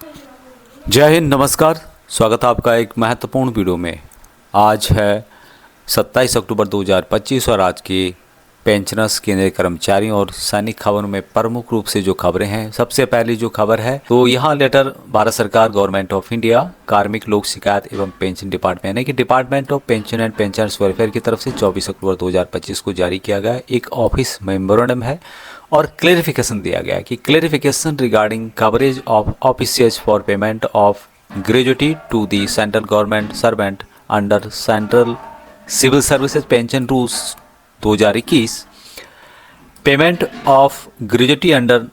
जय हिंद, नमस्कार। स्वागत है आपका एक महत्वपूर्ण वीडियो में। आज है 27 अक्टूबर 2025 और आज के पेंशनर्स, केंद्रीय कर्मचारियों और सैनिक खबरों में प्रमुख रूप से जो खबरें हैं, सबसे पहली जो खबर है तो यहाँ लेटर भारत सरकार, गवर्नमेंट ऑफ इंडिया, कार्मिक लोक शिकायत एवं पेंशन डिपार्टमेंट यानी कि department of pension and pensioners welfare की तरफ से 24 अक्टूबर 2025 को जारी किया गया एक ऑफिस मेमोरेंडम है और क्लेरिफिकेशन दिया गया है कि clarification regarding coverage of officials for payment of gratuity to the central government servant under central civil services pension rules 2021, payment of gratuity under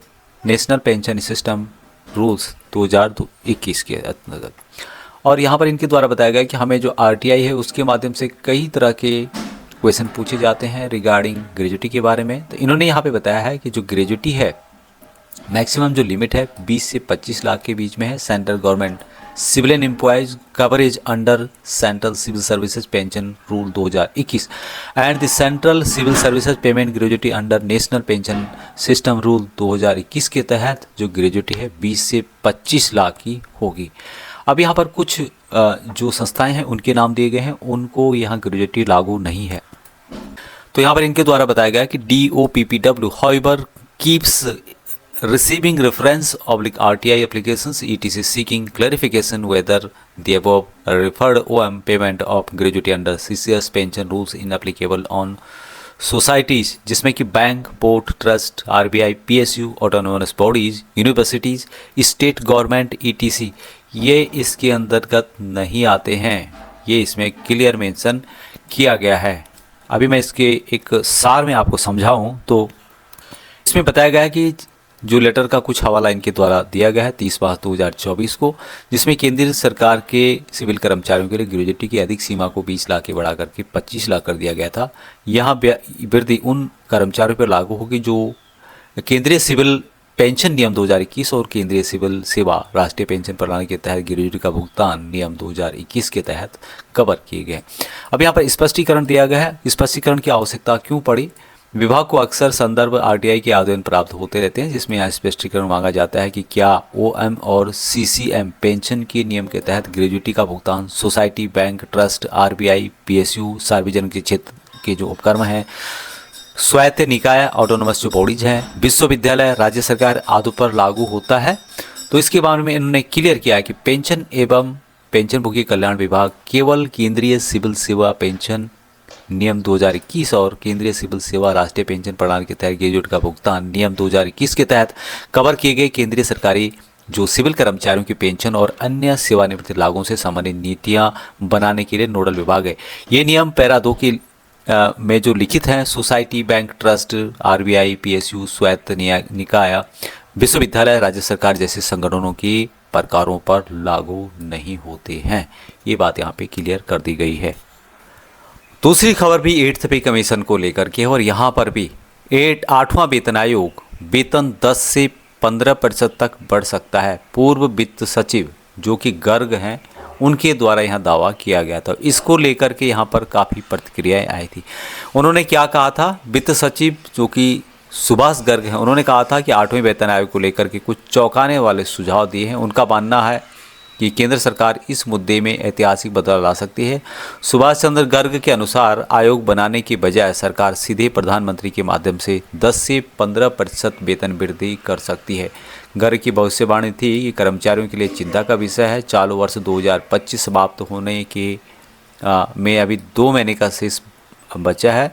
national pension system rules 2021 के अंतर्गत। और यहाँ पर इनके द्वारा बताया गया कि हमें जो आरटीआई है उसके माध्यम से कई तरह के क्वेश्चन पूछे जाते हैं रिगार्डिंग ग्रेजुटी के बारे में। तो इन्होंने यहाँ पे बताया है कि जो ग्रेजुटी है मैक्सिमम जो लिमिट है 20 से 25 लाख के बीच में है। Central government civilian employees coverage under central civil services pension rule 2021 and the central civil services payment gratuity under national pension system rule 2021 के तहत जो ग्रेजुटी है 20 से 25 लाख की होगी। अब यहाँ पर कुछ जो संस्थाएं हैं उनके नाम दिए गए हैं, उनको यहाँ ग्रेजुटी लागू नहीं है। तो यहाँ पर इनके द्वारा बताया गया कि DOPPW however keeps receiving reference oblique RTI applications etc seeking clarification whether the above referred OM payment of gratuity under CCS pension rules in applicable on societies जिसमें कि bank, port, trust, RBI, PSU, autonomous bodies, universities, state government ETC ये इसके अंतर्गत नहीं आते हैं। ये इसमें क्लियर मेंशन किया गया है। अभी मैं इसके एक सार में आपको समझाऊं तो इसमें बताया गया है कि जो लेटर का कुछ हवाला इनके द्वारा दिया गया है 30/5/2024 को, जिसमें केंद्रीय सरकार के सिविल कर्मचारियों के लिए ग्रेजुटी की अधिक सीमा को 20 लाख के बढ़ा करके 25 लाख कर दिया गया था। यहाँ वृद्धि उन कर्मचारियों पर लागू होगी जो केंद्रीय सिविल पेंशन नियम 2021 और केंद्रीय सिविल सेवा राष्ट्रीय पेंशन प्रणाली के तहत ग्रेजुटी का भुगतान नियम 2021 के तहत कवर किए गए। अब यहाँ पर स्पष्टीकरण दिया गया है। स्पष्टीकरण की आवश्यकता क्यों पड़ी? विभाग को अक्सर संदर्भ आरटीआई के आवेदन प्राप्त होते रहते हैं जिसमें यहाँ स्पष्टीकरण मांगा जाता है कि क्या OM और CCM पेंशन के नियम के तहत ग्रेजुटी का भुगतान society, bank, trust, RBI, PSU, सार्वजनिक क्षेत्र के जो उपक्रम हैं, स्वायत्त निकाय, ऑटोनोमस जो बॉडीज हैं, विश्वविद्यालय, राज्य सरकार आदि पर लागू होता है। तो इसके बारे में इन्होंने क्लियर किया है कि पेंशन एवं पेंशनभोगी कल्याण विभाग केवल केंद्रीय सिविल सेवा पेंशन नियम 2021 और केंद्रीय सिविल सेवा राष्ट्रीय पेंशन प्रणाली के तहत ग्रेजुएट का भुगतान नियम 2021 के तहत कवर किए गए केंद्रीय सरकारी जो सिविल कर्मचारियों की पेंशन और अन्य सेवानिवृत्ति लागू से संबंधित नीतियां बनाने के लिए नोडल विभाग है। ये नियम पैरा 2 की में जो लिखित हैं society, bank, trust, RBI, PSU, स्वायत्त निकाय, विश्वविद्यालय, राज्य सरकार जैसे संगठनों के प्रकारों पर लागू नहीं होते हैं। ये बात यहाँ पे क्लियर कर दी गई है। दूसरी खबर भी 8th पे कमीशन को लेकर के और यहाँ पर भी 8वां वेतन आयोग वेतन 10 से 15% तक बढ़ सकता है। पूर्व वित्त सचिव जो कि गर्ग हैं उनके द्वारा यहाँ दावा किया गया था। इसको लेकर के यहाँ पर काफ़ी प्रतिक्रियाएं आई थी। उन्होंने क्या कहा था? वित्त सचिव जो कि सुभाष गर्ग हैं, उन्होंने कहा था कि 8वें वेतन आयोग को लेकर के कुछ चौंकाने वाले सुझाव दिए हैं। उनका मानना है कि केंद्र सरकार इस मुद्दे में ऐतिहासिक बदलाव ला सकती है। सुभाष चंद्र गर्ग के अनुसार आयोग बनाने के बजाय सरकार सीधे प्रधानमंत्री के माध्यम से 10 से 15% वेतन वृद्धि कर सकती है। गर्ग की भविष्यवाणी थी कि कर्मचारियों के लिए चिंता का विषय है। चालू वर्ष 2025 समाप्त होने के में अभी 2 महीने का शेष बचा है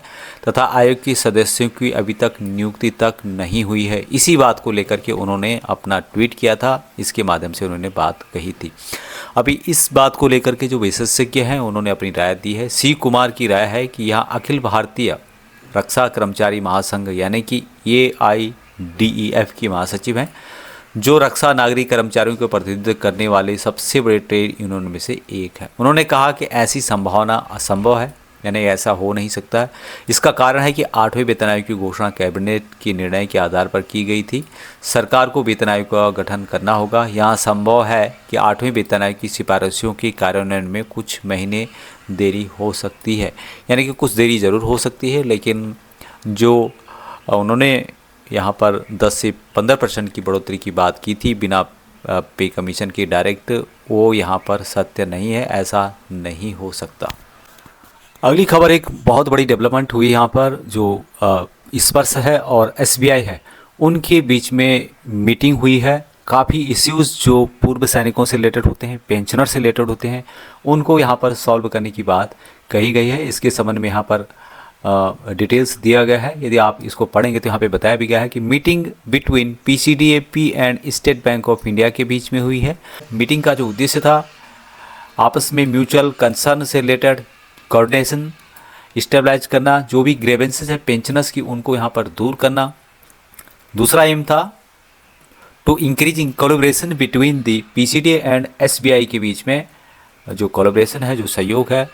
तथा आयोग के सदस्यों की अभी तक नियुक्ति तक नहीं हुई है। इसी बात को लेकर के उन्होंने अपना ट्वीट किया था। इसके माध्यम से उन्होंने बात कही थी। अभी इस बात को लेकर के जो विशेषज्ञ हैं उन्होंने अपनी राय दी है। C कुमार की राय है कि यहाँ अखिल भारतीय रक्षा कर्मचारी महासंघ यानी कि AIDEF की महासचिव हैं जो रक्षा नागरिक कर्मचारियों को प्रतिनिधित्व करने वाले सबसे बड़े ट्रेड यूनियन में से एक है। उन्होंने कहा कि ऐसी संभावना असंभव है, यानी ऐसा हो नहीं सकता है। इसका कारण है कि 8वें वेतन आयोग की घोषणा कैबिनेट के निर्णय के आधार पर की गई थी। सरकार को वेतन आयोग का गठन करना होगा। यहाँ संभव है कि 8वें वेतन आयोग की सिफारिशों के कार्यान्वयन में कुछ महीने देरी हो सकती है, यानी कि कुछ देरी ज़रूर हो सकती है। लेकिन जो उन्होंने यहाँ पर 10 से 15% की बढ़ोतरी की बात की थी बिना पे कमीशन की डायरेक्ट, वो यहाँ पर सत्य नहीं है, ऐसा नहीं हो सकता। अगली खबर, एक बहुत बड़ी डेवलपमेंट हुई यहाँ पर, जो स्पर्श है और एसबीआई है उनके बीच में मीटिंग हुई है। काफ़ी इश्यूज़ जो पूर्व सैनिकों से रिलेटेड होते हैं, पेंशनर से रिलेटेड होते हैं, उनको यहाँ पर सॉल्व करने की बात कही गई है। इसके संबंध में यहाँ पर डिटेल्स दिया गया है। यदि आप इसको पढ़ेंगे तो यहाँ पे बताया भी गया है कि meeting between PCDAP and State Bank of India के बीच में हुई है। मीटिंग का जो उद्देश्य था, आपस में म्यूचुअल कंसर्न से रिलेटेड कोऑर्डिनेशन स्टेबलाइज करना, जो भी ग्रेवेंसेस है पेंशनर्स की उनको यहाँ पर दूर करना। दूसरा एम था to increasing collaboration between the PCDA and SBI के बीच में जो कोलैबोरेशन है, जो सहयोग है,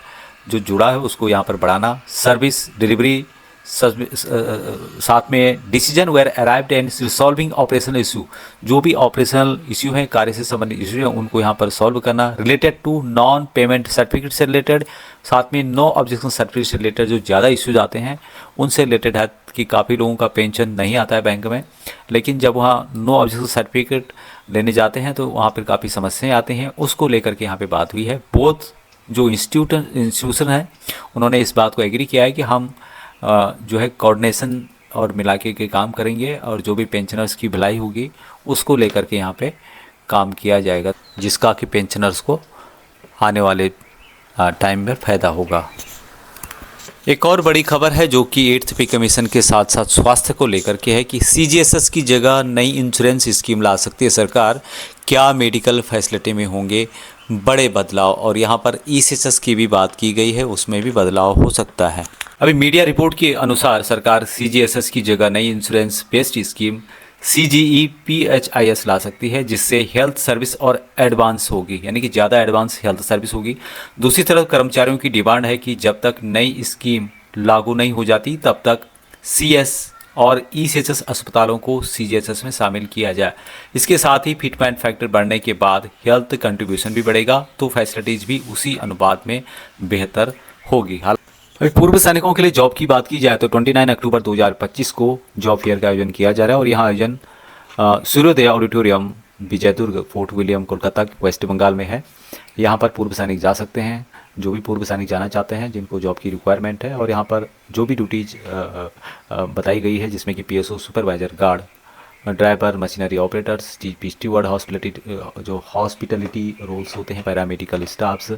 जो जुड़ा है, उसको यहाँ पर बढ़ाना। सर्विस डिलीवरी, साथ में decision were arrived and resolving operational issue, जो भी ऑपरेशनल इशू हैं, कार्य से संबंधित इशू हैं, उनको यहाँ पर सॉल्व करना। Related to non payment certificate से रिलेटेड, साथ में नो ऑब्जेक्शन सर्टिफिकेट से रिलेटेड जो ज़्यादा इश्यूज आते हैं उनसे रिलेटेड है कि काफ़ी लोगों का पेंशन नहीं आता है बैंक में, लेकिन जब वहाँ नो ऑब्जेक्शन सर्टिफिकेट लेने जाते हैं तो वहाँ पर काफ़ी समस्याएँ आती हैं। उसको लेकर के यहाँ पर बात हुई है। बोथ जो इंस्टीट्यूशन है उन्होंने इस बात को एग्री किया है कि हम जो है कोऑर्डिनेशन और मिला के काम करेंगे और जो भी पेंशनर्स की भलाई होगी उसको लेकर के यहाँ पे काम किया जाएगा, जिसका कि पेंशनर्स को आने वाले टाइम में फ़ायदा होगा। एक और बड़ी खबर है जो कि 8th पे कमीशन के साथ साथ स्वास्थ्य को लेकर के है कि सीजीएसएस की जगह नई इंश्योरेंस स्कीम ला सकती है सरकार। क्या मेडिकल फैसिलिटी में होंगे बड़े बदलाव, और यहाँ पर ईसीएसएस की भी बात की गई है, उसमें भी बदलाव हो सकता है। अभी मीडिया रिपोर्ट के अनुसार सरकार सीजीएसएस की जगह नई इंश्योरेंस बेस्ड स्कीम CGEPHIS ला सकती है, जिससे हेल्थ सर्विस और एडवांस होगी, यानी कि ज़्यादा एडवांस हेल्थ सर्विस होगी। दूसरी तरफ कर्मचारियों की डिमांड है कि जब तक नई स्कीम लागू नहीं हो जाती तब तक CS और ECHS अस्पतालों को CGSS में शामिल किया जाए। इसके साथ ही फिटमेंट फैक्टर बढ़ने के बाद हेल्थ कंट्रीब्यूशन भी बढ़ेगा, तो फैसिलिटीज़ भी उसी अनुपात में बेहतर होगी। अभी पूर्व सैनिकों के लिए जॉब की बात की जाए तो 29 अक्टूबर 2025 को जॉब फेयर का आयोजन किया जा रहा है और यहाँ आयोजन Suryoday auditorium, Vijaydurg, Fort William, Kolkata, West Bengal में है। यहाँ पर पूर्व सैनिक जा सकते हैं, जो भी पूर्व सैनिक जाना चाहते हैं, जिनको जॉब की रिक्वायरमेंट है। और यहाँ पर जो भी ड्यूटीज बताई गई है, जिसमें कि PSO, supervisor, guard, driver, machinery operators, GP steward, hospitality roles होते हैं, पैरामेडिकल स्टाफ्स,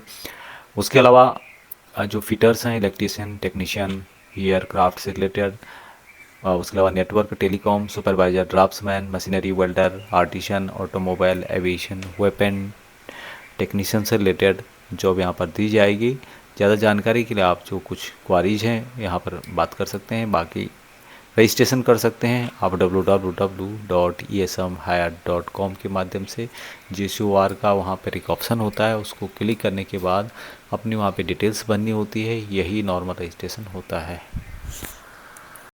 उसके अलावा जो फिटर्स हैं, इलेक्ट्रीशियन, टेक्नीशियन, एयरक्राफ्ट से रिलेटेड, उसके अलावा network, telecom, supervisor, draughtsman, machinery, welder, artisan, automobile, aviation, weapon technician से रिलेटेड जॉब यहाँ पर दी जाएगी। ज़्यादा जानकारी के लिए आप जो कुछ क्वारीज हैं यहाँ पर बात कर सकते हैं, बाकी रजिस्ट्रेशन कर सकते हैं आप www.esmhire.com के माध्यम से। GSOR का वहाँ पर एक ऑप्शन होता है, उसको क्लिक करने के बाद अपनी वहाँ पे डिटेल्स भरनी होती है, यही नॉर्मल रजिस्ट्रेशन होता है।